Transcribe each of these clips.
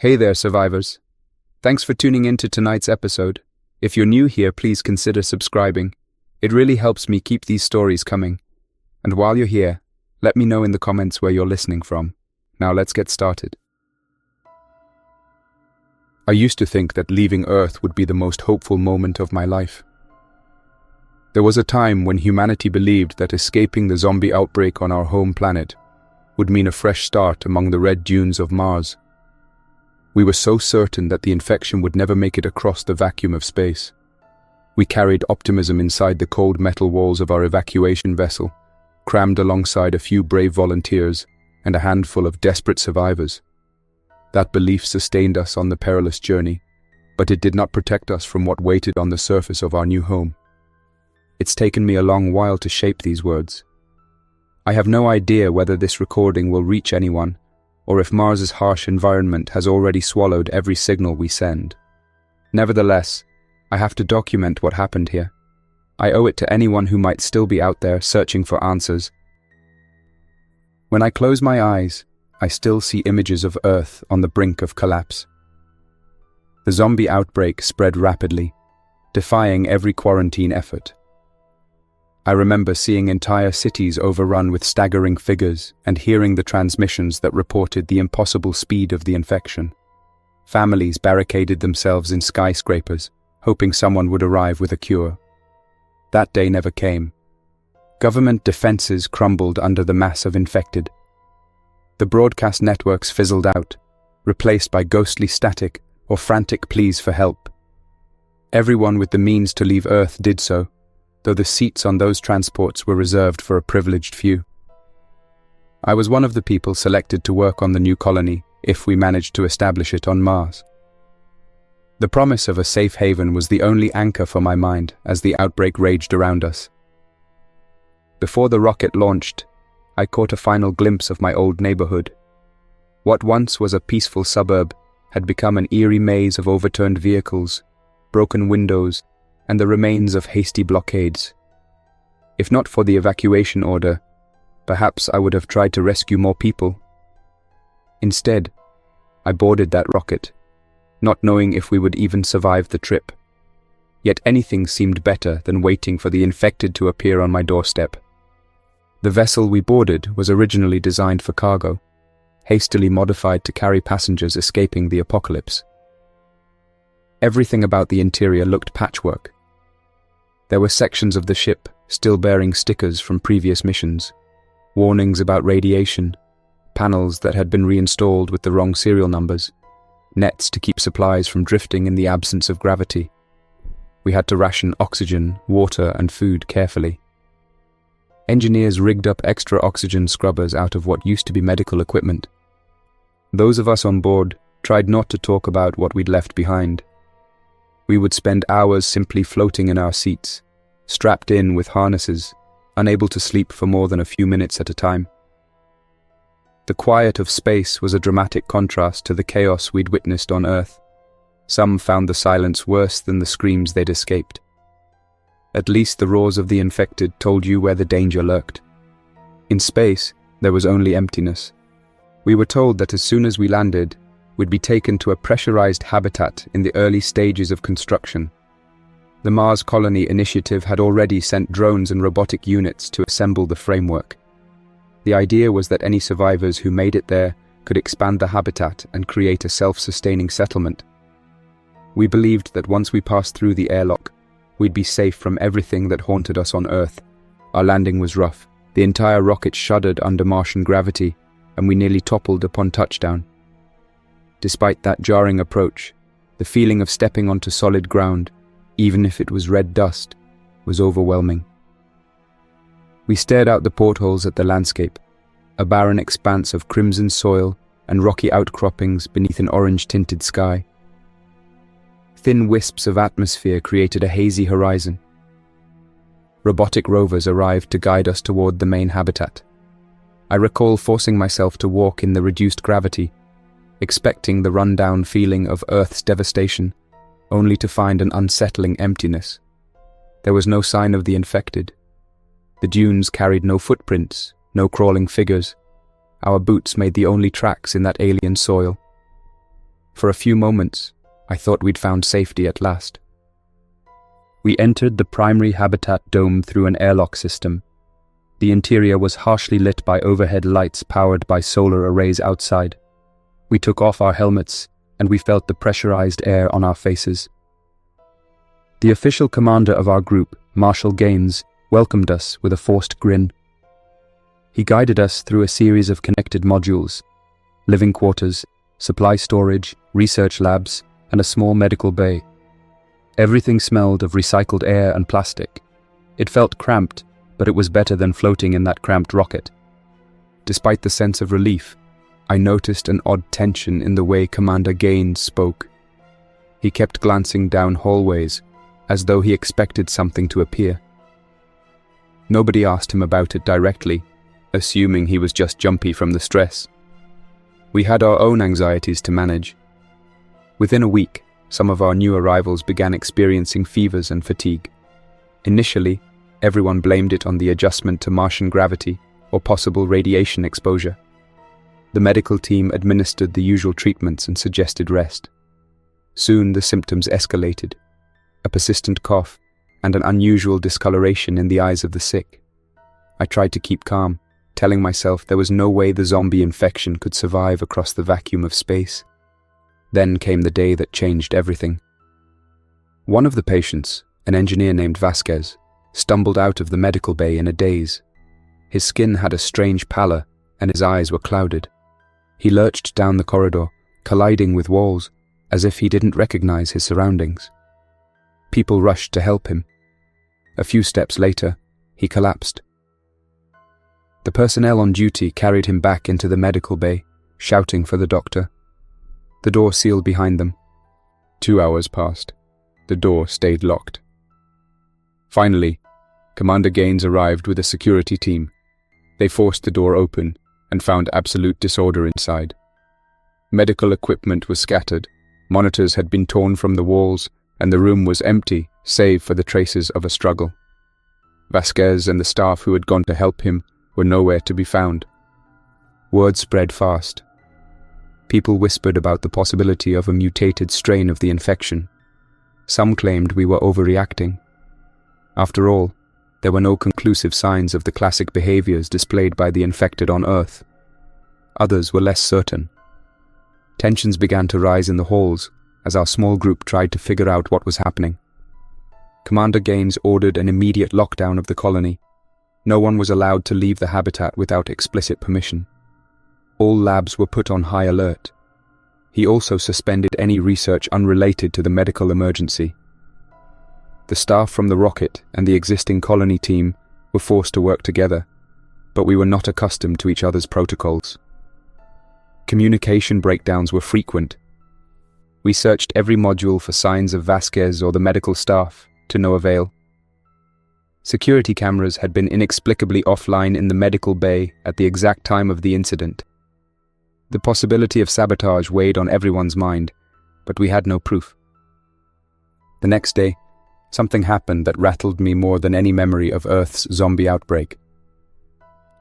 Hey there, survivors. Thanks for tuning in to tonight's episode. If you're new here, please consider subscribing. It really helps me keep these stories coming. And while you're here, let me know in the comments where you're listening from. Now let's get started. I used to think that leaving Earth would be the most hopeful moment of my life. There was a time when humanity believed that escaping the zombie outbreak on our home planet would mean a fresh start among the red dunes of Mars. We were so certain that the infection would never make it across the vacuum of space. We carried optimism inside the cold metal walls of our evacuation vessel, crammed alongside a few brave volunteers and a handful of desperate survivors. That belief sustained us on the perilous journey, but it did not protect us from what waited on the surface of our new home. It's taken me a long while to shape these words. I have no idea whether this recording will reach anyone, or if Mars's harsh environment has already swallowed every signal we send. Nevertheless, I have to document what happened here. I owe it to anyone who might still be out there searching for answers. When I close my eyes, I still see images of Earth on the brink of collapse. The zombie outbreak spread rapidly, defying every quarantine effort. I remember seeing entire cities overrun with staggering figures and hearing the transmissions that reported the impossible speed of the infection. Families barricaded themselves in skyscrapers, hoping someone would arrive with a cure. That day never came. Government defenses crumbled under the mass of infected. The broadcast networks fizzled out, replaced by ghostly static or frantic pleas for help. Everyone with the means to leave Earth did so, though the seats on those transports were reserved for a privileged few. I was one of the people selected to work on the new colony if we managed to establish it on Mars. The promise of a safe haven was the only anchor for my mind as the outbreak raged around us. Before the rocket launched, I caught a final glimpse of my old neighborhood. What once was a peaceful suburb had become an eerie maze of overturned vehicles, broken windows, and the remains of hasty blockades. If not for the evacuation order, perhaps I would have tried to rescue more people. Instead, I boarded that rocket, not knowing if we would even survive the trip. Yet anything seemed better than waiting for the infected to appear on my doorstep. The vessel we boarded was originally designed for cargo, hastily modified to carry passengers escaping the apocalypse. Everything about the interior looked patchwork. There were sections of the ship still bearing stickers from previous missions, warnings about radiation, panels that had been reinstalled with the wrong serial numbers, nets to keep supplies from drifting in the absence of gravity. We had to ration oxygen, water, and food carefully. Engineers rigged up extra oxygen scrubbers out of what used to be medical equipment. Those of us on board tried not to talk about what we'd left behind. We would spend hours simply floating in our seats, strapped in with harnesses, unable to sleep for more than a few minutes at a time. The quiet of space was a dramatic contrast to the chaos we'd witnessed on Earth. Some found the silence worse than the screams they'd escaped. At least the roars of the infected told you where the danger lurked. In space, there was only emptiness. We were told that as soon as we landed, we'd be taken to a pressurized habitat in the early stages of construction. The Mars Colony Initiative had already sent drones and robotic units to assemble the framework. The idea was that any survivors who made it there could expand the habitat and create a self-sustaining settlement. We believed that once we passed through the airlock, we'd be safe from everything that haunted us on Earth. Our landing was rough. The entire rocket shuddered under Martian gravity, and we nearly toppled upon touchdown. Despite that jarring approach, the feeling of stepping onto solid ground, even if it was red dust, was overwhelming. We stared out the portholes at the landscape, a barren expanse of crimson soil and rocky outcroppings beneath an orange-tinted sky. Thin wisps of atmosphere created a hazy horizon. Robotic rovers arrived to guide us toward the main habitat. I recall forcing myself to walk in the reduced gravity, expecting the rundown feeling of Earth's devastation, only to find an unsettling emptiness. There was no sign of the infected. The dunes carried no footprints, no crawling figures. Our boots made the only tracks in that alien soil. For a few moments, I thought we'd found safety at last. We entered the primary habitat dome through an airlock system. The interior was harshly lit by overhead lights powered by solar arrays outside. We took off our helmets, and we felt the pressurized air on our faces. The official commander of our group, Marshal Gaines, welcomed us with a forced grin. He guided us through a series of connected modules: living quarters, supply storage, research labs, and a small medical bay. Everything smelled of recycled air and plastic. It felt cramped, but it was better than floating in that cramped rocket. Despite the sense of relief, I noticed an odd tension in the way Commander Gaines spoke. He kept glancing down hallways, as though he expected something to appear. Nobody asked him about it directly, assuming he was just jumpy from the stress. We had our own anxieties to manage. Within a week, some of our new arrivals began experiencing fevers and fatigue. Initially, everyone blamed it on the adjustment to Martian gravity or possible radiation exposure. The medical team administered the usual treatments and suggested rest. Soon the symptoms escalated: a persistent cough and an unusual discoloration in the eyes of the sick. I tried to keep calm, telling myself there was no way the zombie infection could survive across the vacuum of space. Then came the day that changed everything. One of the patients, an engineer named Vasquez, stumbled out of the medical bay in a daze. His skin had a strange pallor, and his eyes were clouded. He lurched down the corridor, colliding with walls, as if he didn't recognize his surroundings. People rushed to help him. A few steps later, he collapsed. The personnel on duty carried him back into the medical bay, shouting for the doctor. The door sealed behind them. 2 hours passed. The door stayed locked. Finally, Commander Gaines arrived with a security team. They forced the door open and found absolute disorder inside. Medical equipment was scattered, monitors had been torn from the walls, and the room was empty, save for the traces of a struggle. Vasquez and the staff who had gone to help him were nowhere to be found. Word spread fast. People whispered about the possibility of a mutated strain of the infection. Some claimed we were overreacting. After all, there were no conclusive signs of the classic behaviors displayed by the infected on Earth. Others were less certain. Tensions began to rise in the halls as our small group tried to figure out what was happening. Commander Gaines ordered an immediate lockdown of the colony. No one was allowed to leave the habitat without explicit permission. All labs were put on high alert. He also suspended any research unrelated to the medical emergency. The staff from the rocket and the existing colony team were forced to work together, but we were not accustomed to each other's protocols. Communication breakdowns were frequent. We searched every module for signs of Vasquez or the medical staff, to no avail. Security cameras had been inexplicably offline in the medical bay at the exact time of the incident. The possibility of sabotage weighed on everyone's mind, but we had no proof. The next day, something happened that rattled me more than any memory of Earth's zombie outbreak.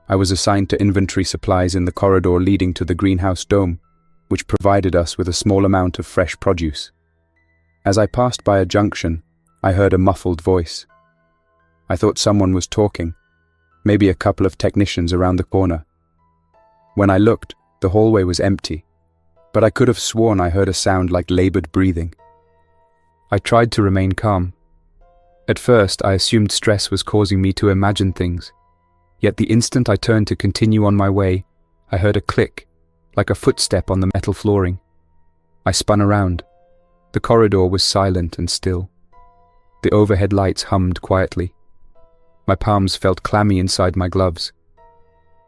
I was assigned to inventory supplies in the corridor leading to the greenhouse dome, which provided us with a small amount of fresh produce. As I passed by a junction, I heard a muffled voice. I thought someone was talking, maybe a couple of technicians around the corner. When I looked, the hallway was empty, but I could have sworn I heard a sound like labored breathing. I tried to remain calm. At first, I assumed stress was causing me to imagine things. Yet the instant I turned to continue on my way, I heard a click, like a footstep on the metal flooring. I spun around. The corridor was silent and still. The overhead lights hummed quietly. My palms felt clammy inside my gloves.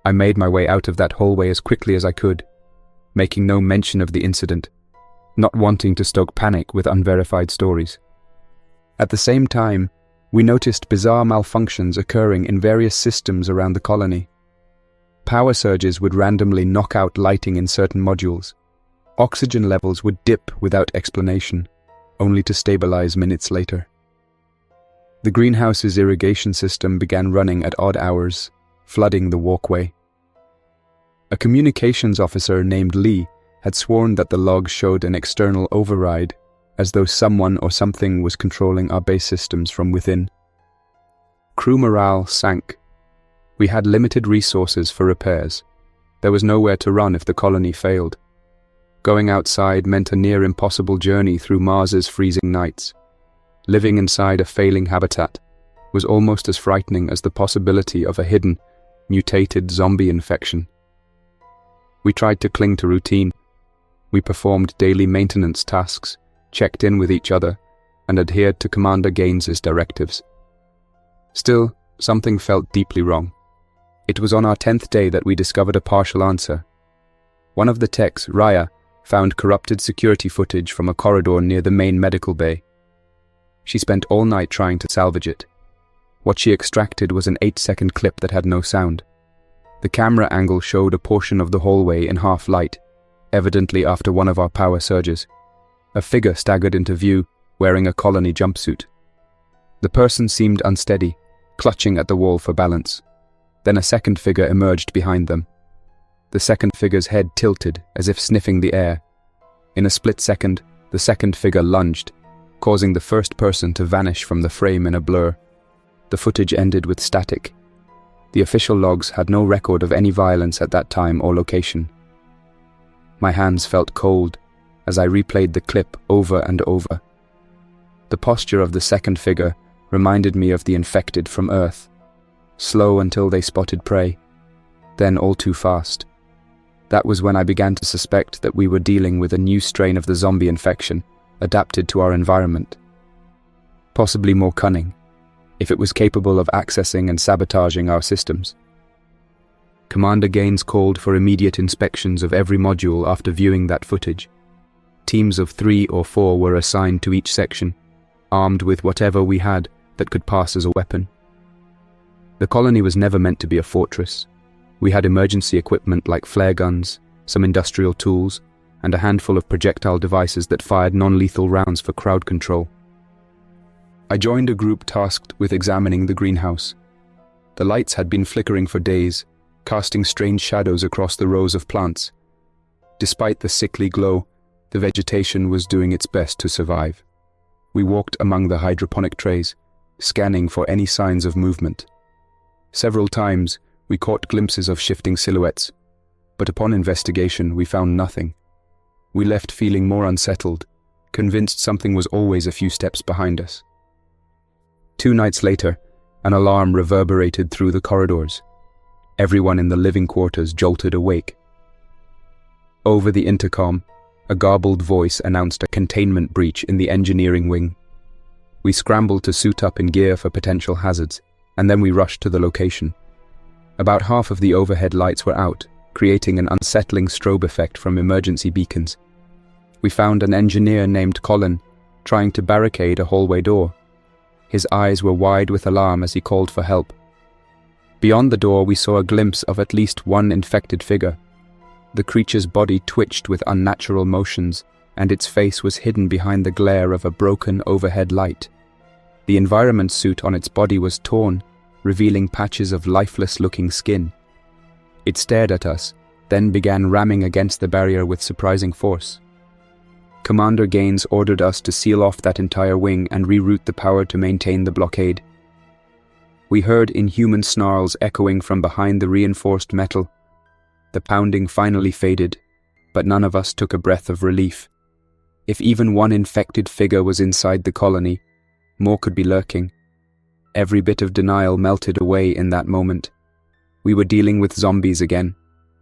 I made my way out of that hallway as quickly as I could, making no mention of the incident, not wanting to stoke panic with unverified stories. At the same time, we noticed bizarre malfunctions occurring in various systems around the colony. Power surges would randomly knock out lighting in certain modules. Oxygen levels would dip without explanation, only to stabilize minutes later. The greenhouse's irrigation system began running at odd hours, flooding the walkway. A communications officer named Lee had sworn that the log showed an external override, as though someone or something was controlling our base systems from within. Crew morale sank. We had limited resources for repairs. There was nowhere to run if the colony failed. Going outside meant a near impossible journey through Mars's freezing nights. Living inside a failing habitat was almost as frightening as the possibility of a hidden, mutated zombie infection. We tried to cling to routine. We performed daily maintenance tasks, checked in with each other, and adhered to Commander Gaines's directives. Still, something felt deeply wrong. It was on our 10th day that we discovered a partial answer. One of the techs, Raya, found corrupted security footage from a corridor near the main medical bay. She spent all night trying to salvage it. What she extracted was an 8-second clip that had no sound. The camera angle showed a portion of the hallway in half light, evidently after one of our power surges. A figure staggered into view, wearing a colony jumpsuit. The person seemed unsteady, clutching at the wall for balance. Then a second figure emerged behind them. The second figure's head tilted, as if sniffing the air. In a split second, the second figure lunged, causing the first person to vanish from the frame in a blur. The footage ended with static. The official logs had no record of any violence at that time or location. My hands felt cold as I replayed the clip over and over. The posture of the second figure reminded me of the infected from Earth. Slow until they spotted prey, then all too fast. That was when I began to suspect that we were dealing with a new strain of the zombie infection, adapted to our environment. Possibly more cunning, if it was capable of accessing and sabotaging our systems. Commander Gaines called for immediate inspections of every module after viewing that footage. Teams of 3 or 4 were assigned to each section, armed with whatever we had that could pass as a weapon. The colony was never meant to be a fortress. We had emergency equipment like flare guns, some industrial tools, and a handful of projectile devices that fired non-lethal rounds for crowd control. I joined a group tasked with examining the greenhouse. The lights had been flickering for days, casting strange shadows across the rows of plants. Despite the sickly glow, the vegetation was doing its best to survive. We walked among the hydroponic trays, scanning for any signs of movement. Several times, we caught glimpses of shifting silhouettes, but upon investigation, we found nothing. We left feeling more unsettled, convinced something was always a few steps behind us. 2 nights later, an alarm reverberated through the corridors. Everyone in the living quarters jolted awake. Over the intercom, a garbled voice announced a containment breach in the engineering wing. We scrambled to suit up in gear for potential hazards, and then we rushed to the location. About half of the overhead lights were out, creating an unsettling strobe effect from emergency beacons. We found an engineer named Colin, trying to barricade a hallway door. His eyes were wide with alarm as he called for help. Beyond the door, we saw a glimpse of at least one infected figure. The creature's body twitched with unnatural motions, and its face was hidden behind the glare of a broken overhead light. The environment suit on its body was torn, revealing patches of lifeless-looking skin. It stared at us, then began ramming against the barrier with surprising force. Commander Gaines ordered us to seal off that entire wing and reroute the power to maintain the blockade. We heard inhuman snarls echoing from behind the reinforced metal. The pounding finally faded, but none of us took a breath of relief. If even one infected figure was inside the colony, more could be lurking. Every bit of denial melted away in that moment. We were dealing with zombies again,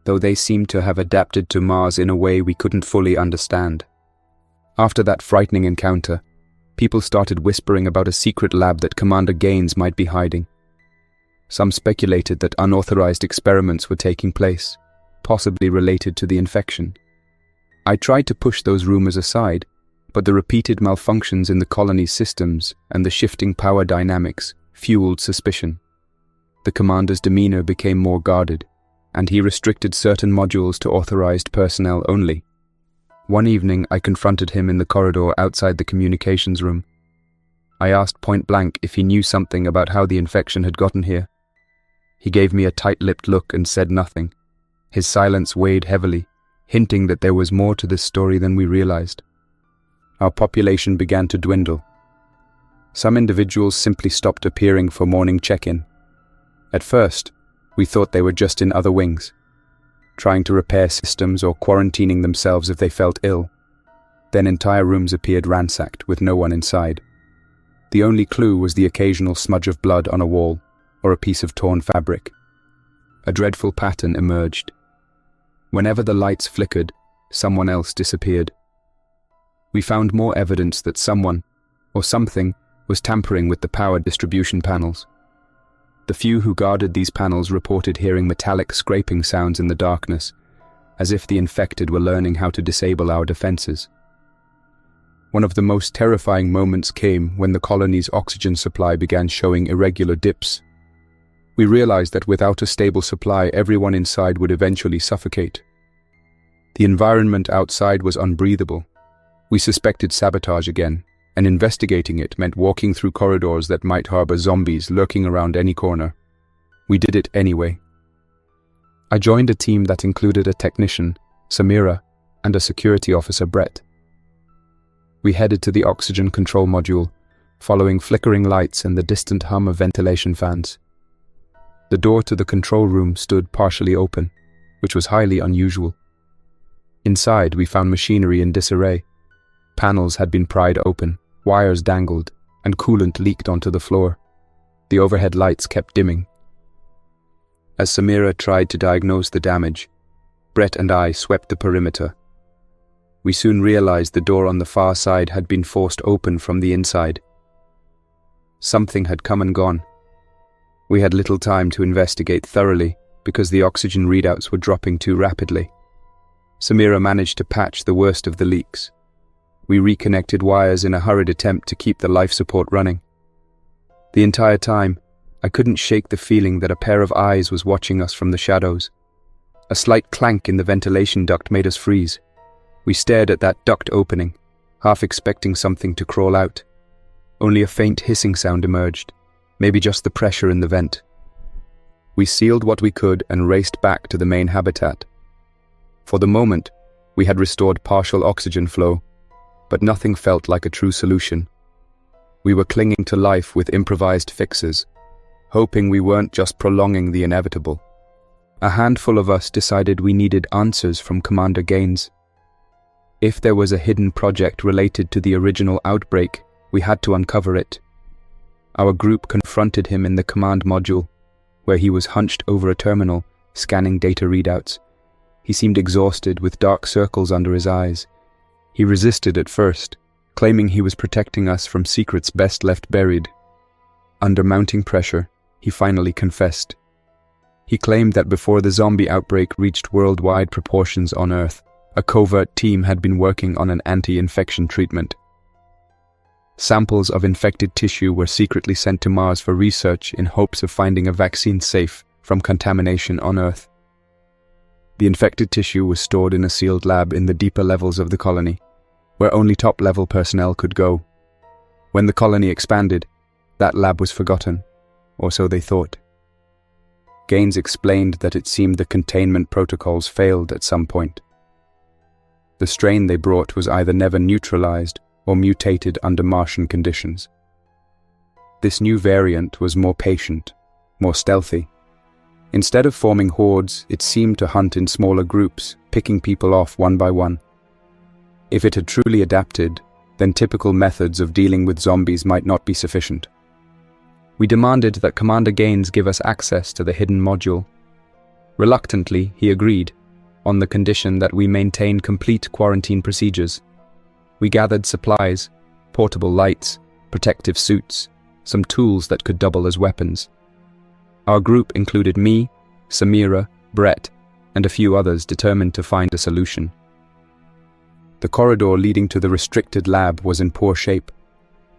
though they seemed to have adapted to Mars in a way we couldn't fully understand. After that frightening encounter, people started whispering about a secret lab that Commander Gaines might be hiding. Some speculated that unauthorized experiments were taking place, possibly related to the infection. I tried to push those rumors aside, but the repeated malfunctions in the colony's systems and the shifting power dynamics fueled suspicion. The commander's demeanor became more guarded, and he restricted certain modules to authorized personnel only. One evening, I confronted him in the corridor outside the communications room. I asked point blank if he knew something about how the infection had gotten here. He gave me a tight-lipped look and said nothing. His silence weighed heavily, hinting that there was more to this story than we realized. Our population began to dwindle. Some individuals simply stopped appearing for morning check-in. At first, we thought they were just in other wings, trying to repair systems or quarantining themselves if they felt ill. Then entire rooms appeared ransacked with no one inside. The only clue was the occasional smudge of blood on a wall or a piece of torn fabric. A dreadful pattern emerged. Whenever the lights flickered, someone else disappeared. We found more evidence that someone, or something, was tampering with the power distribution panels. The few who guarded these panels reported hearing metallic scraping sounds in the darkness, as if the infected were learning how to disable our defenses. One of the most terrifying moments came when the colony's oxygen supply began showing irregular dips. We realized that without a stable supply, everyone inside would eventually suffocate. The environment outside was unbreathable. We suspected sabotage again, and investigating it meant walking through corridors that might harbor zombies lurking around any corner. We did it anyway. I joined a team that included a technician, Samira, and a security officer, Brett. We headed to the oxygen control module, following flickering lights and the distant hum of ventilation fans. The door to the control room stood partially open, which was highly unusual. Inside, we found machinery in disarray. Panels had been pried open, wires dangled, and coolant leaked onto the floor. The overhead lights kept dimming. As Samira tried to diagnose the damage, Brett and I swept the perimeter. We soon realized the door on the far side had been forced open from the inside. Something had come and gone. We had little time to investigate thoroughly because the oxygen readouts were dropping too rapidly. Samira managed to patch the worst of the leaks. We reconnected wires in a hurried attempt to keep the life support running. The entire time, I couldn't shake the feeling that a pair of eyes was watching us from the shadows. A slight clank in the ventilation duct made us freeze. We stared at that duct opening, half expecting something to crawl out. Only a faint hissing sound emerged, maybe just the pressure in the vent. We sealed what we could and raced back to the main habitat. For the moment, we had restored partial oxygen flow, but nothing felt like a true solution. We were clinging to life with improvised fixes, hoping we weren't just prolonging the inevitable. A handful of us decided we needed answers from Commander Gaines. If there was a hidden project related to the original outbreak, we had to uncover it. Our group confronted him in the command module, where he was hunched over a terminal, scanning data readouts. He seemed exhausted, with dark circles under his eyes. He resisted at first, claiming he was protecting us from secrets best left buried. Under mounting pressure, he finally confessed. He claimed that before the zombie outbreak reached worldwide proportions on Earth, a covert team had been working on an anti-infection treatment. Samples of infected tissue were secretly sent to Mars for research in hopes of finding a vaccine safe from contamination on Earth. The infected tissue was stored in a sealed lab in the deeper levels of the colony, where only top-level personnel could go. When the colony expanded, that lab was forgotten, or so they thought. Gaines explained that it seemed the containment protocols failed at some point. The strain they brought was either never neutralized or mutated under Martian conditions. This new variant was more patient, more stealthy. Instead of forming hordes, it seemed to hunt in smaller groups, picking people off one by one. If it had truly adapted, then typical methods of dealing with zombies might not be sufficient. We demanded that Commander Gaines give us access to the hidden module. Reluctantly, he agreed, on the condition that we maintain complete quarantine procedures. We gathered supplies, portable lights, protective suits, some tools that could double as weapons. Our group included me, Samira, Brett, and a few others determined to find a solution. The corridor leading to the restricted lab was in poor shape.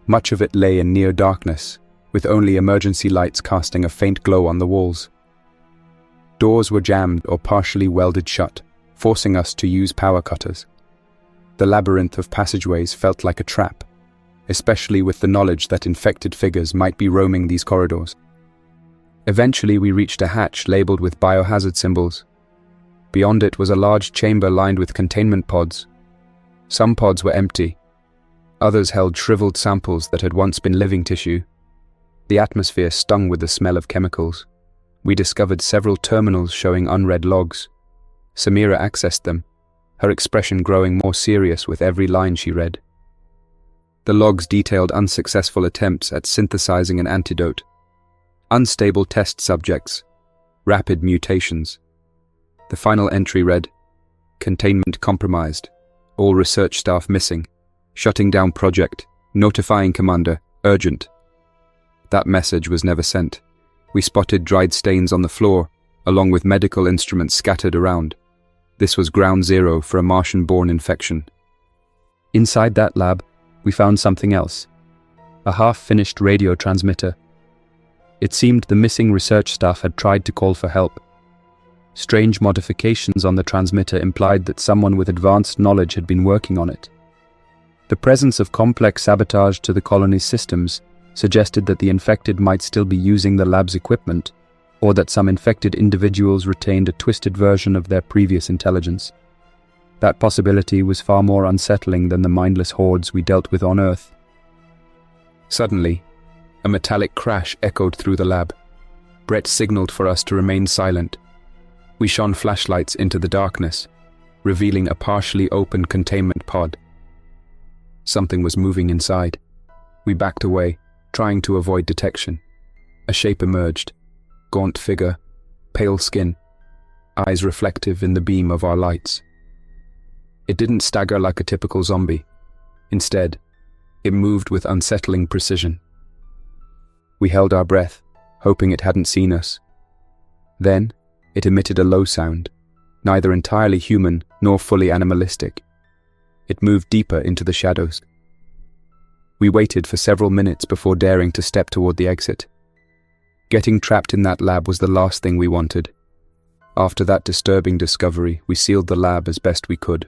Much of it lay in near darkness, with only emergency lights casting a faint glow on the walls. Doors were jammed or partially welded shut, forcing us to use power cutters. The labyrinth of passageways felt like a trap, especially with the knowledge that infected figures might be roaming these corridors. Eventually, we reached a hatch labeled with biohazard symbols. Beyond it was a large chamber lined with containment pods. Some pods were empty. Others held shriveled samples that had once been living tissue. The atmosphere stung with the smell of chemicals. We discovered several terminals showing unread logs. Samira accessed them, her expression growing more serious with every line she read. The logs detailed unsuccessful attempts at synthesizing an antidote, unstable test subjects, rapid mutations. The final entry read, "Containment compromised, all research staff missing, shutting down project, notifying commander, urgent." That message was never sent. We spotted dried stains on the floor, along with medical instruments scattered around. This was ground zero for a Martian-born infection. Inside that lab, we found something else. A half-finished radio transmitter. It seemed the missing research staff had tried to call for help. Strange modifications on the transmitter implied that someone with advanced knowledge had been working on it. The presence of complex sabotage to the colony's systems suggested that the infected might still be using the lab's equipment, or that some infected individuals retained a twisted version of their previous intelligence. That possibility was far more unsettling than the mindless hordes we dealt with on Earth. Suddenly, a metallic crash echoed through the lab. Brett signaled for us to remain silent. We shone flashlights into the darkness, revealing a partially open containment pod. Something was moving inside. We backed away, trying to avoid detection. A shape emerged. Gaunt figure, pale skin, eyes reflective in the beam of our lights. It didn't stagger like a typical zombie. Instead, it moved with unsettling precision. We held our breath, hoping it hadn't seen us. Then, it emitted a low sound, neither entirely human nor fully animalistic. It moved deeper into the shadows. We waited for several minutes before daring to step toward the exit. Getting trapped in that lab was the last thing we wanted. After that disturbing discovery, we sealed the lab as best we could.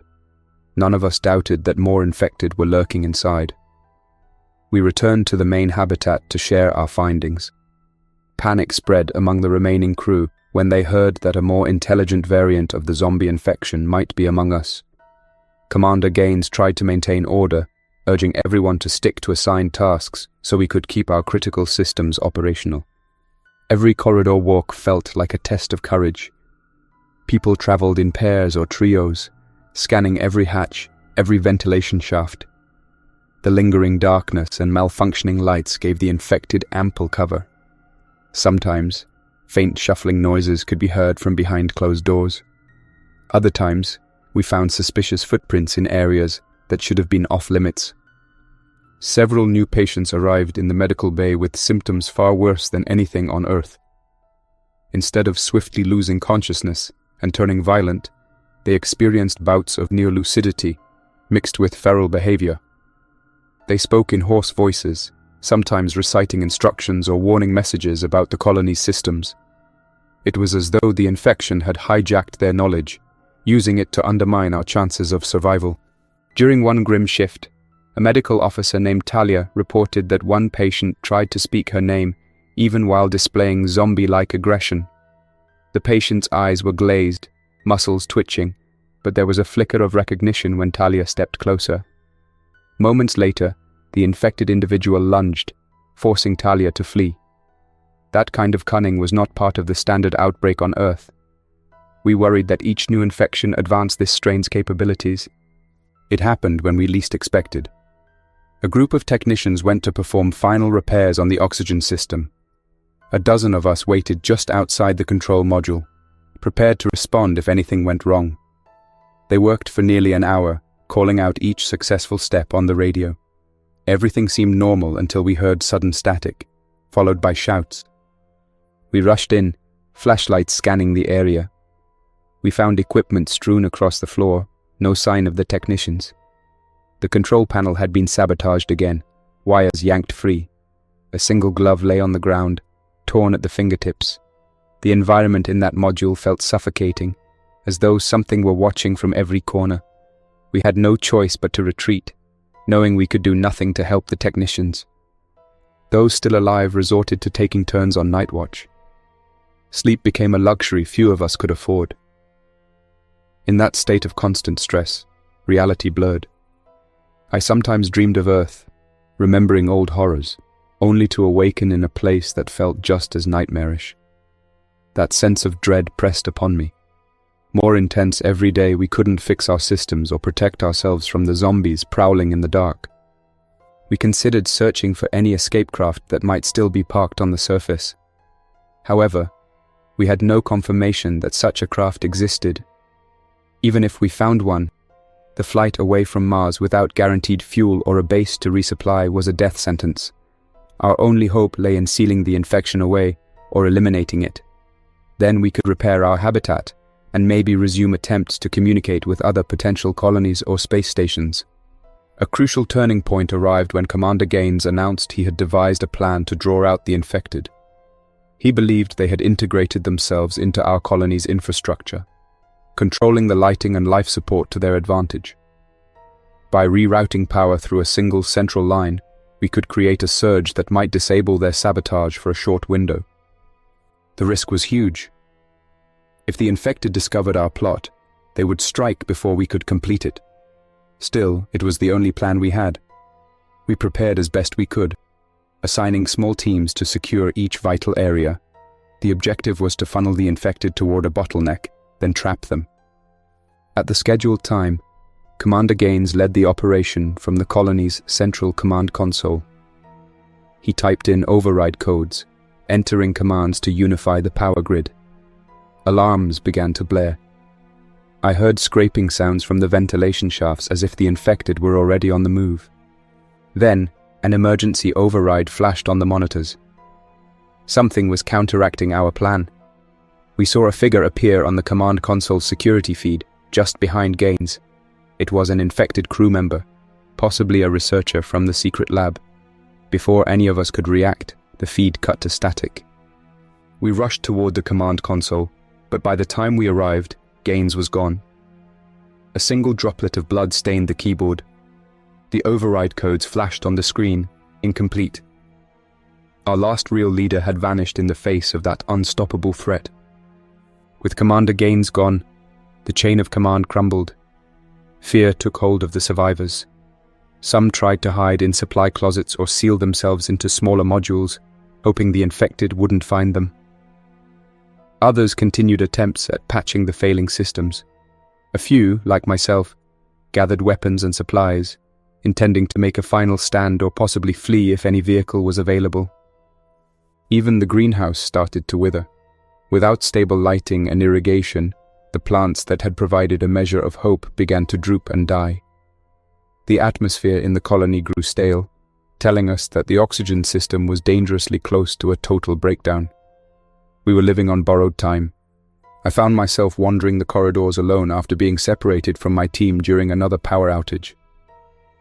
None of us doubted that more infected were lurking inside. We returned to the main habitat to share our findings. Panic spread among the remaining crew when they heard that a more intelligent variant of the zombie infection might be among us. Commander Gaines tried to maintain order, urging everyone to stick to assigned tasks so we could keep our critical systems operational. Every corridor walk felt like a test of courage. People traveled in pairs or trios, scanning every hatch, every ventilation shaft. The lingering darkness and malfunctioning lights gave the infected ample cover. Sometimes, faint shuffling noises could be heard from behind closed doors. Other times, we found suspicious footprints in areas that should have been off-limits. Several new patients arrived in the medical bay with symptoms far worse than anything on Earth. Instead of swiftly losing consciousness and turning violent, they experienced bouts of near lucidity, mixed with feral behavior. They spoke in hoarse voices, sometimes reciting instructions or warning messages about the colony's systems. It was as though the infection had hijacked their knowledge, using it to undermine our chances of survival. During one grim shift, a medical officer named Talia reported that one patient tried to speak her name, even while displaying zombie-like aggression. The patient's eyes were glazed, muscles twitching, but there was a flicker of recognition when Talia stepped closer. Moments later, the infected individual lunged, forcing Talia to flee. That kind of cunning was not part of the standard outbreak on Earth. We worried that each new infection advanced this strain's capabilities. It happened when we least expected. A group of technicians went to perform final repairs on the oxygen system. A dozen of us waited just outside the control module, prepared to respond if anything went wrong. They worked for nearly an hour, calling out each successful step on the radio. Everything seemed normal until we heard sudden static, followed by shouts. We rushed in, flashlights scanning the area. We found equipment strewn across the floor, no sign of the technicians. The control panel had been sabotaged again, wires yanked free. A single glove lay on the ground, torn at the fingertips. The environment in that module felt suffocating, as though something were watching from every corner. We had no choice but to retreat, knowing we could do nothing to help the technicians. Those still alive resorted to taking turns on night watch. Sleep became a luxury few of us could afford. In that state of constant stress, reality blurred. I sometimes dreamed of Earth, remembering old horrors, only to awaken in a place that felt just as nightmarish. That sense of dread pressed upon me. More intense every day. We couldn't fix our systems or protect ourselves from the zombies prowling in the dark. We considered searching for any escape craft that might still be parked on the surface. However, we had no confirmation that such a craft existed. Even if we found one, the flight away from Mars without guaranteed fuel or a base to resupply was a death sentence. Our only hope lay in sealing the infection away or eliminating it. Then we could repair our habitat and maybe resume attempts to communicate with other potential colonies or space stations. A crucial turning point arrived when Commander Gaines announced he had devised a plan to draw out the infected. He believed they had integrated themselves into our colony's infrastructure, controlling the lighting and life support to their advantage. By rerouting power through a single central line, we could create a surge that might disable their sabotage for a short window. The risk was huge. If the infected discovered our plot, they would strike before we could complete it. Still, it was the only plan we had. We prepared as best we could, assigning small teams to secure each vital area. The objective was to funnel the infected toward a bottleneck, then trap them. At the scheduled time, Commander Gaines led the operation from the colony's central command console. He typed in override codes, entering commands to unify the power grid. Alarms began to blare. I heard scraping sounds from the ventilation shafts as if the infected were already on the move. Then, an emergency override flashed on the monitors. Something was counteracting our plan. We saw a figure appear on the command console's security feed, just behind Gaines. It was an infected crew member, possibly a researcher from the secret lab. Before any of us could react, the feed cut to static. We rushed toward the command console, but by the time we arrived, Gaines was gone. A single droplet of blood stained the keyboard. The override codes flashed on the screen, incomplete. Our last real leader had vanished in the face of that unstoppable threat. With Commander Gaines gone, the chain of command crumbled. Fear took hold of the survivors. Some tried to hide in supply closets or seal themselves into smaller modules, hoping the infected wouldn't find them. Others continued attempts at patching the failing systems. A few, like myself, gathered weapons and supplies, intending to make a final stand or possibly flee if any vehicle was available. Even the greenhouse started to wither. Without stable lighting and irrigation, the plants that had provided a measure of hope began to droop and die. The atmosphere in the colony grew stale, telling us that the oxygen system was dangerously close to a total breakdown. We were living on borrowed time. I found myself wandering the corridors alone after being separated from my team during another power outage.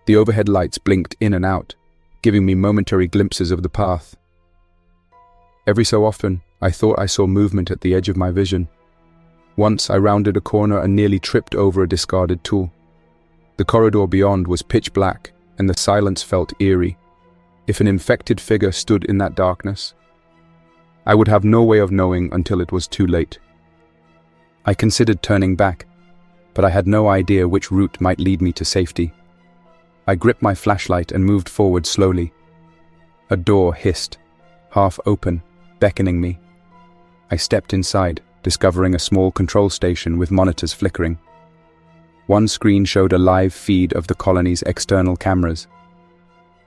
The overhead lights blinked in and out, giving me momentary glimpses of the path. Every so often, I thought I saw movement at the edge of my vision. Once I rounded a corner and nearly tripped over a discarded tool. The corridor beyond was pitch black, and the silence felt eerie. If an infected figure stood in that darkness, I would have no way of knowing until it was too late. I considered turning back, but I had no idea which route might lead me to safety. I gripped my flashlight and moved forward slowly. A door hissed, half open, beckoning me. I stepped inside, discovering a small control station with monitors flickering. One screen showed a live feed of the colony's external cameras.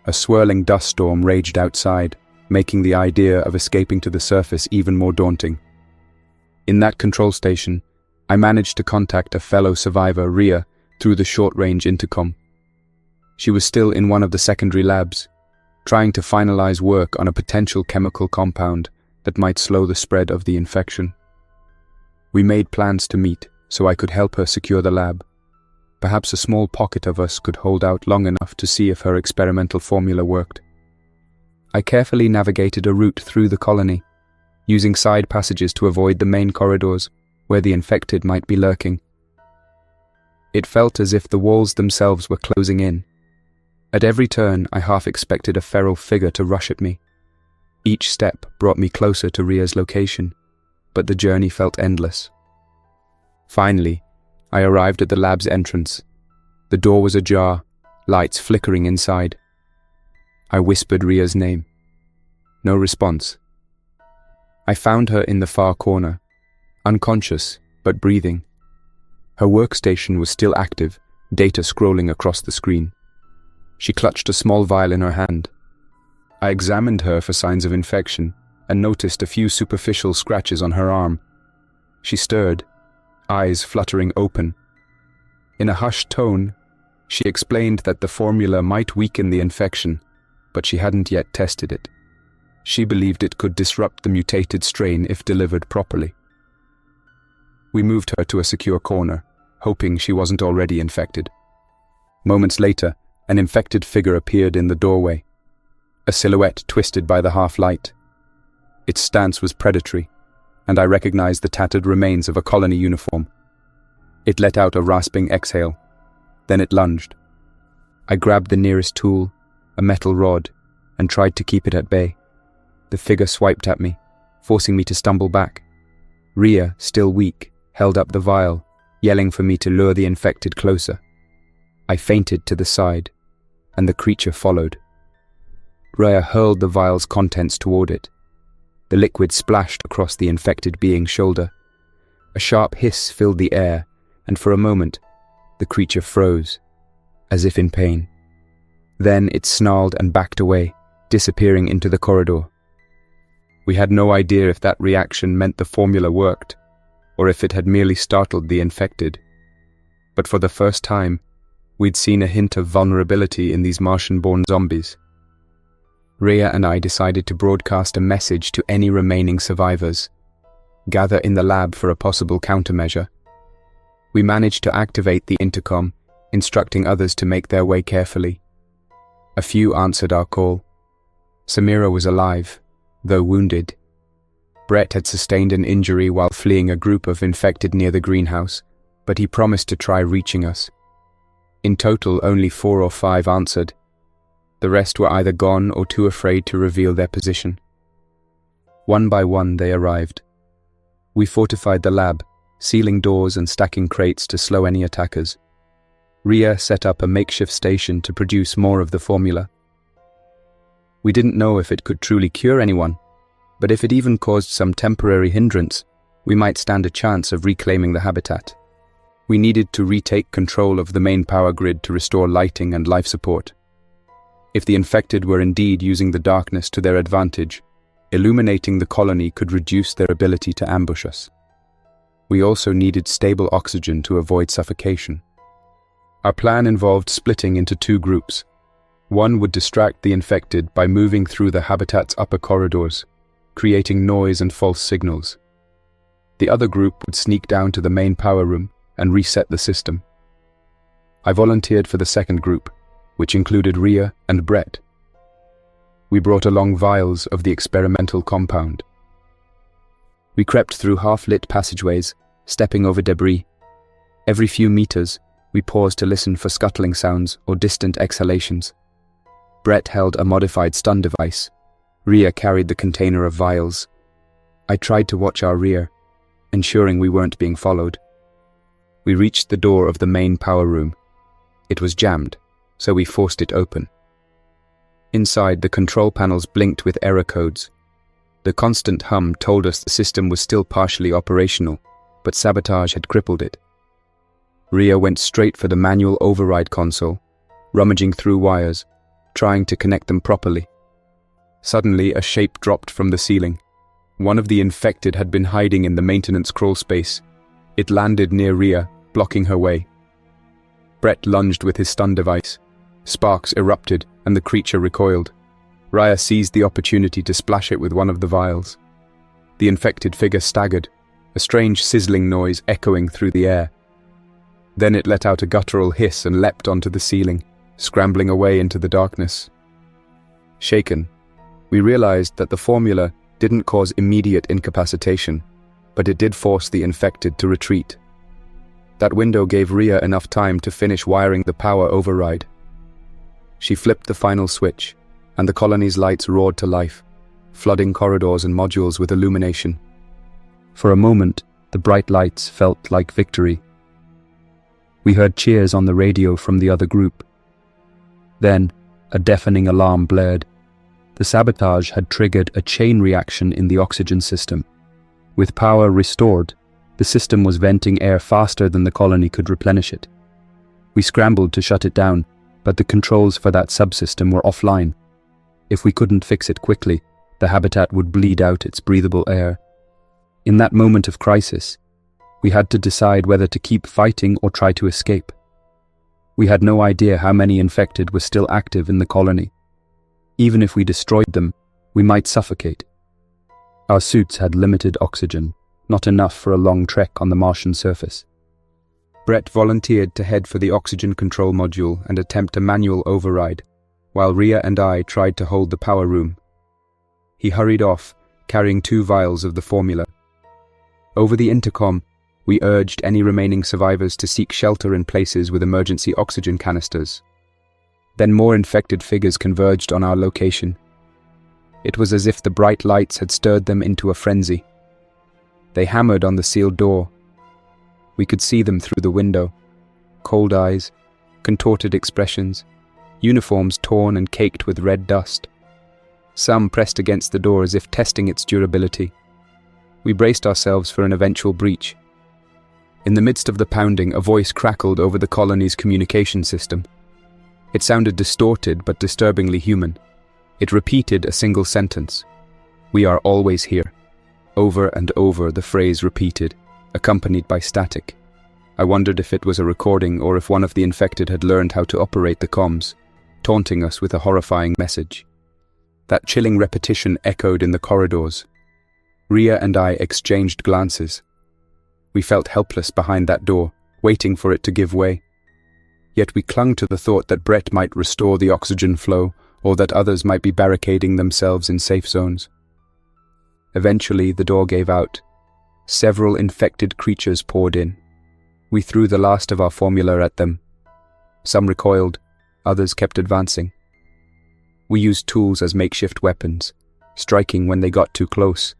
A swirling dust storm raged outside, making the idea of escaping to the surface even more daunting. In that control station, I managed to contact a fellow survivor, Ria, through the short-range intercom. She was still in one of the secondary labs, trying to finalize work on a potential chemical compound that might slow the spread of the infection. We made plans to meet so I could help her secure the lab. Perhaps a small pocket of us could hold out long enough to see if her experimental formula worked. I carefully navigated a route through the colony, using side passages to avoid the main corridors where the infected might be lurking. It felt as if the walls themselves were closing in. At every turn, I half expected a feral figure to rush at me. Each step brought me closer to Ria's location, but the journey felt endless. Finally, I arrived at the lab's entrance. The door was ajar, lights flickering inside. I whispered Ria's name. No response. I found her in the far corner, unconscious but breathing. Her workstation was still active, data scrolling across the screen. She clutched a small vial in her hand. I examined her for signs of infection and noticed a few superficial scratches on her arm. She stirred, eyes fluttering open. In a hushed tone, she explained that the formula might weaken the infection, but she hadn't yet tested it. She believed it could disrupt the mutated strain if delivered properly. We moved her to a secure corner, hoping she wasn't already infected. Moments later, an infected figure appeared in the doorway, a silhouette twisted by the half-light. Its stance was predatory, and I recognized the tattered remains of a colony uniform. It let out a rasping exhale. Then it lunged. I grabbed the nearest tool, a metal rod, and tried to keep it at bay. The figure swiped at me, forcing me to stumble back. Ria, still weak, held up the vial, yelling for me to lure the infected closer. I feinted to the side, and the creature followed. Ria hurled the vial's contents toward it. The liquid splashed across the infected being's shoulder. A sharp hiss filled the air, and for a moment, the creature froze, as if in pain. Then it snarled and backed away, disappearing into the corridor. We had no idea if that reaction meant the formula worked, or if it had merely startled the infected. But for the first time, we'd seen a hint of vulnerability in these Martian-born zombies. Ria and I decided to broadcast a message to any remaining survivors. Gather in the lab for a possible countermeasure. We managed to activate the intercom, instructing others to make their way carefully. A few answered our call. Samira was alive, though wounded. Brett had sustained an injury while fleeing a group of infected near the greenhouse, but he promised to try reaching us. In total, only 4 or 5 answered. The rest were either gone or too afraid to reveal their position. One by one they arrived. We fortified the lab, sealing doors and stacking crates to slow any attackers. Ria set up a makeshift station to produce more of the formula. We didn't know if it could truly cure anyone, but if it even caused some temporary hindrance, we might stand a chance of reclaiming the habitat. We needed to retake control of the main power grid to restore lighting and life support. If the infected were indeed using the darkness to their advantage, illuminating the colony could reduce their ability to ambush us. We also needed stable oxygen to avoid suffocation. Our plan involved splitting into 2 groups. One would distract the infected by moving through the habitat's upper corridors, creating noise and false signals. The other group would sneak down to the main power room and reset the system. I volunteered for the second group, which included Ria and Brett. We brought along vials of the experimental compound. We crept through half-lit passageways, stepping over debris. Every few meters, we paused to listen for scuttling sounds or distant exhalations. Brett held a modified stun device. Ria carried the container of vials. I tried to watch our rear, ensuring we weren't being followed. We reached the door of the main power room. It was jammed, so we forced it open. Inside, the control panels blinked with error codes. The constant hum told us the system was still partially operational, but sabotage had crippled it. Ria went straight for the manual override console, rummaging through wires, trying to connect them properly. Suddenly, a shape dropped from the ceiling. One of the infected had been hiding in the maintenance crawl space. It landed near Ria, blocking her way. Brett lunged with his stun device. Sparks erupted, and the creature recoiled. Ria seized the opportunity to splash it with one of the vials. The infected figure staggered, a strange sizzling noise echoing through the air. Then it let out a guttural hiss and leapt onto the ceiling, scrambling away into the darkness. Shaken, we realized that the formula didn't cause immediate incapacitation, but it did force the infected to retreat. That window gave Ria enough time to finish wiring the power override. She flipped the final switch, and the colony's lights roared to life, flooding corridors and modules with illumination. For a moment, the bright lights felt like victory. We heard cheers on the radio from the other group. Then, a deafening alarm blared. The sabotage had triggered a chain reaction in the oxygen system. With power restored, the system was venting air faster than the colony could replenish it. We scrambled to shut it down, but the controls for that subsystem were offline. If we couldn't fix it quickly, the habitat would bleed out its breathable air. In that moment of crisis, we had to decide whether to keep fighting or try to escape. We had no idea how many infected were still active in the colony. Even if we destroyed them, we might suffocate. Our suits had limited oxygen, not enough for a long trek on the Martian surface. Brett volunteered to head for the oxygen control module and attempt a manual override, while Rhea and I tried to hold the power room. He hurried off, carrying 2 vials of the formula. Over the intercom, we urged any remaining survivors to seek shelter in places with emergency oxygen canisters. Then more infected figures converged on our location. It was as if the bright lights had stirred them into a frenzy. They hammered on the sealed door. We could see them through the window. Cold eyes, contorted expressions, uniforms torn and caked with red dust. Some pressed against the door as if testing its durability. We braced ourselves for an eventual breach. In the midst of the pounding, a voice crackled over the colony's communication system. It sounded distorted but disturbingly human. It repeated a single sentence. "We are always here." Over and over the phrase repeated, accompanied by static. I wondered if it was a recording or if one of the infected had learned how to operate the comms, taunting us with a horrifying message. That chilling repetition echoed in the corridors. Rhea and I exchanged glances. We felt helpless behind that door, waiting for it to give way. Yet we clung to the thought that Brett might restore the oxygen flow, or that others might be barricading themselves in safe zones. Eventually, the door gave out. Several infected creatures poured in. We threw the last of our formula at them. Some recoiled, others kept advancing. We used tools as makeshift weapons, striking when they got too close.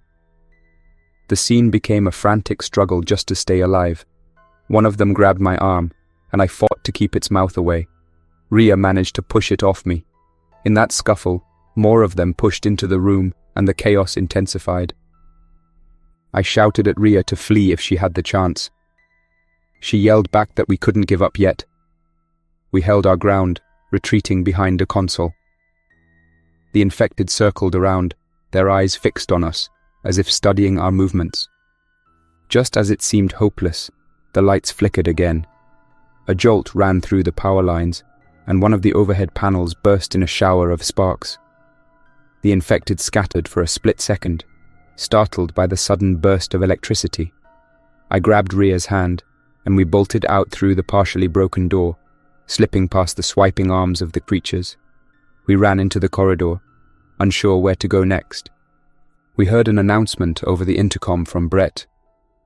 The scene became a frantic struggle just to stay alive. One of them grabbed my arm, and I fought to keep its mouth away. Rhea managed to push it off me. In that scuffle, more of them pushed into the room, and the chaos intensified. I shouted at Rhea to flee if she had the chance. She yelled back that we couldn't give up yet. We held our ground, retreating behind a console. The infected circled around, their eyes fixed on us, as if studying our movements. Just as it seemed hopeless, the lights flickered again. A jolt ran through the power lines, and one of the overhead panels burst in a shower of sparks. The infected scattered for a split second, startled by the sudden burst of electricity. I grabbed Rhea's hand, and we bolted out through the partially broken door, slipping past the swiping arms of the creatures. We ran into the corridor, unsure where to go next. We heard an announcement over the intercom from Brett.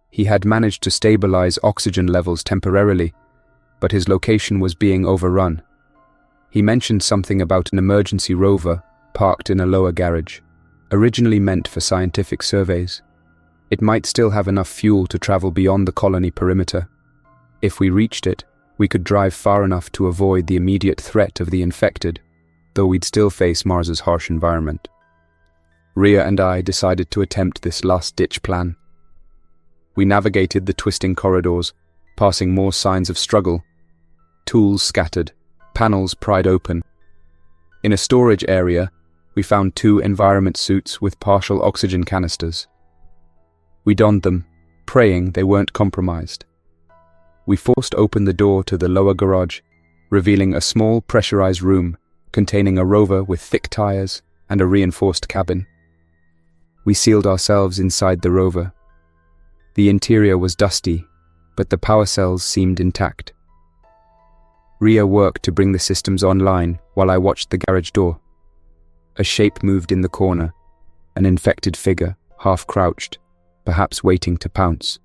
He had managed to stabilize oxygen levels temporarily, but his location was being overrun. He mentioned something about an emergency rover parked in a lower garage, originally meant for scientific surveys. It might still have enough fuel to travel beyond the colony perimeter. If we reached it, we could drive far enough to avoid the immediate threat of the infected, though we'd still face Mars's harsh environment. Rhea and I decided to attempt this last-ditch plan. We navigated the twisting corridors, passing more signs of struggle. Tools scattered, panels pried open. In a storage area, we found 2 environment suits with partial oxygen canisters. We donned them, praying they weren't compromised. We forced open the door to the lower garage, revealing a small pressurized room containing a rover with thick tires and a reinforced cabin. We sealed ourselves inside the rover. The interior was dusty, but the power cells seemed intact. Rhea worked to bring the systems online while I watched the garage door. A shape moved in the corner, an infected figure, half crouched, perhaps waiting to pounce.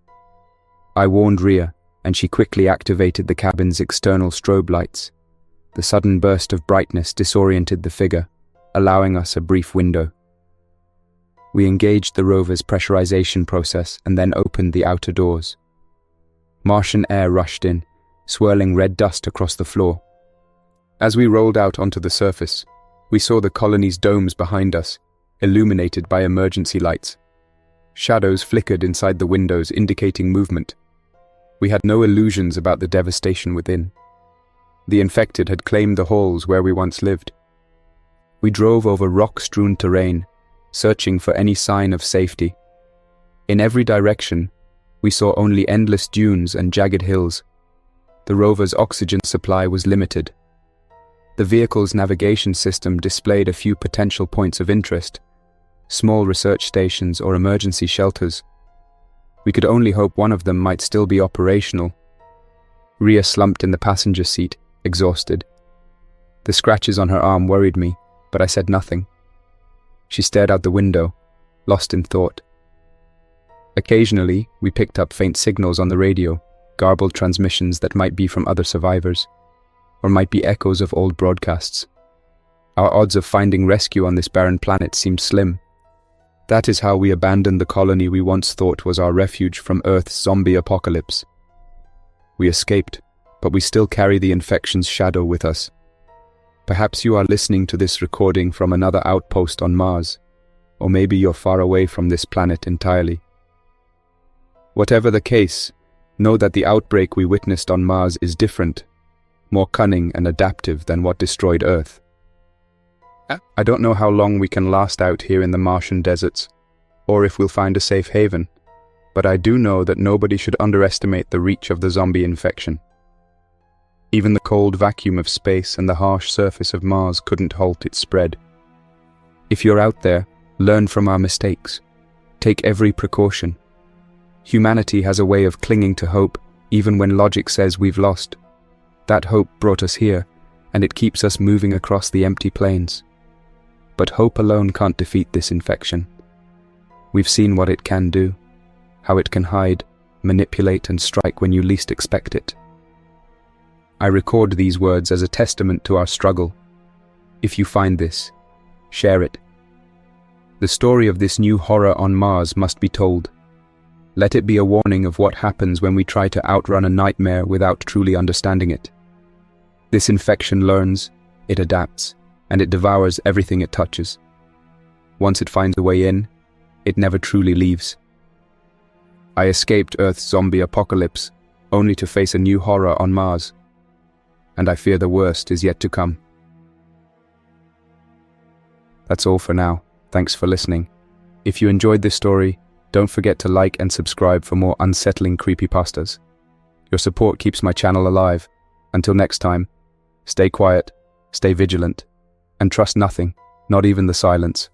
I warned Rhea, and she quickly activated the cabin's external strobe lights. The sudden burst of brightness disoriented the figure, allowing us a brief window. We engaged the rover's pressurization process and then opened the outer doors. Martian air rushed in, swirling red dust across the floor. As we rolled out onto the surface, we saw the colony's domes behind us, illuminated by emergency lights. Shadows flickered inside the windows, indicating movement. We had no illusions about the devastation within. The infected had claimed the halls where we once lived. We drove over rock-strewn terrain, searching for any sign of safety. In every direction, we saw only endless dunes and jagged hills. The rover's oxygen supply was limited. The vehicle's navigation system displayed a few potential points of interest, small research stations or emergency shelters. We could only hope one of them might still be operational. Ria slumped in the passenger seat, exhausted. The scratches on her arm worried me, but I said nothing. She stared out the window, lost in thought. Occasionally, we picked up faint signals on the radio, garbled transmissions that might be from other survivors, or might be echoes of old broadcasts. Our odds of finding rescue on this barren planet seemed slim. That is how we abandoned the colony we once thought was our refuge from Earth's zombie apocalypse. We escaped, but we still carry the infection's shadow with us. Perhaps you are listening to this recording from another outpost on Mars, or maybe you're far away from this planet entirely. Whatever the case, know that the outbreak we witnessed on Mars is different, more cunning and adaptive than what destroyed Earth. I don't know how long we can last out here in the Martian deserts, or if we'll find a safe haven, but I do know that nobody should underestimate the reach of the zombie infection. Even the cold vacuum of space and the harsh surface of Mars couldn't halt its spread. If you're out there, learn from our mistakes. Take every precaution. Humanity has a way of clinging to hope, even when logic says we've lost. That hope brought us here, and it keeps us moving across the empty plains. But hope alone can't defeat this infection. We've seen what it can do, how it can hide, manipulate, and strike when you least expect it. I record these words as a testament to our struggle. If you find this, share it. The story of this new horror on Mars must be told. Let it be a warning of what happens when we try to outrun a nightmare without truly understanding it. This infection learns, it adapts, and it devours everything it touches. Once it finds a way in, it never truly leaves. I escaped Earth's zombie apocalypse, only to face a new horror on Mars. And I fear the worst is yet to come. That's all for now. Thanks for listening. If you enjoyed this story, don't forget to like and subscribe for more unsettling creepypastas. Your support keeps my channel alive. Until next time, stay quiet, stay vigilant, and trust nothing, not even the silence.